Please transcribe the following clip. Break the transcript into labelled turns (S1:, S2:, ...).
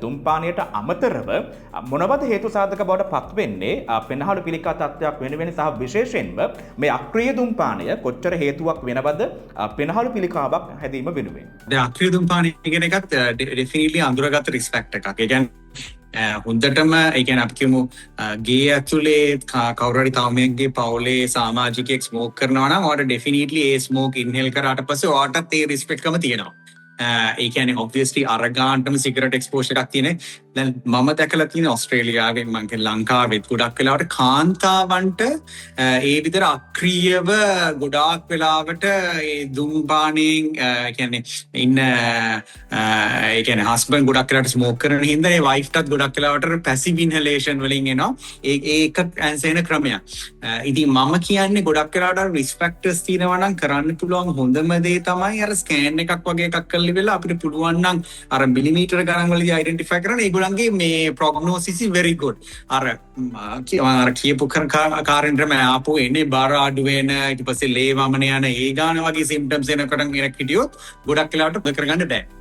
S1: දුම්පානයට අමතරව මොනවද හේතු සාධක බවට පත් වෙන්නේ පෙනහළු පිළිකා තත්ත්වයක් වෙනුවෙන් සහ විශේෂයෙන්ම මේ අක්‍රීය දුම්පානය කොච්චර හේතුවක් වෙනවද පෙනහළු පිළිකාවක් හැදීම වෙනුවෙන්?
S2: දැන් අක්‍රීය දුම්පානය කියන එකත් ඩෙෆිනිට්ලි අඳුරගත රිස්පෙක්ට් එකක්. ඒ කියන්නේ හොඳටම ඒ කියන්නේ අපි කියමු ගේ ඇතුලේ කවුරු හරි තවමෙක්ගේ පවුලේ සමාජිකයෙක් ස්මෝක් කරනවා නම් ඔයාට ඩෙෆිනිට්ලි ඒ ස්මෝක් ඉන්හෙල් කරාට පස්සේ ඔයාටත් ඒ රිස්පෙක්ට් කම තියෙනවා. ඒ කියන්නේ ඔබ්වියස්ලි අරගාන්ටම සිගරට් එක්ස්පෝෂර් එකක් තියෙන. දැන් මම දැකලා තියෙන ඕස්ට්‍රේලියාවේ මම කියන්නේ ලංකාවෙත් ගොඩක් වෙලාවට කාන්තාවන්ට ඒ විතර අක්‍රීයව ගොඩාක් වෙලාවට ඒ දුම්පානයෙන් කියන්නේ ඉන්න ඒ කියන්නේ හස්බන්ඩ් ගොඩක් වෙලාවට ස්මෝක් කරන හින්දා ඒ වයිෆ්ටත් ගොඩක් වෙලාවට පැසිව් ඉන්හලේෂන් වලින් එනවා. ඒක ඇන්සේන ක්‍රමයක්. ඉතින් මම කියන්නේ ගොඩක් වෙලාවට රිස්පෙක්ටර්ස් තියෙනවා නම් කරන්න පුළුවන් හොඳම දේ තමයි අර ස්කෑන් එකක් වගේ එකක් කරලා වෙලා අපිට පුළුවන් නම් අර මිලිමීටර ගණන් වලදී අයිඩෙන්ටිෆයි කරන්න ඒගොල්ලන්ගේ මේ ප්‍රොග්නෝසිස් is very good. අර කියපු කාරෙන්ටම ආපු එන්නේ බර අඩු වෙන ඊට පස්සේ ලේ වමන යන ඒ ගාන වගේ සිම්ප්ටම්ස් එනකොට කෙනෙක් හිටියොත් ගොඩක් වෙලාවට කරගන්න බෑ.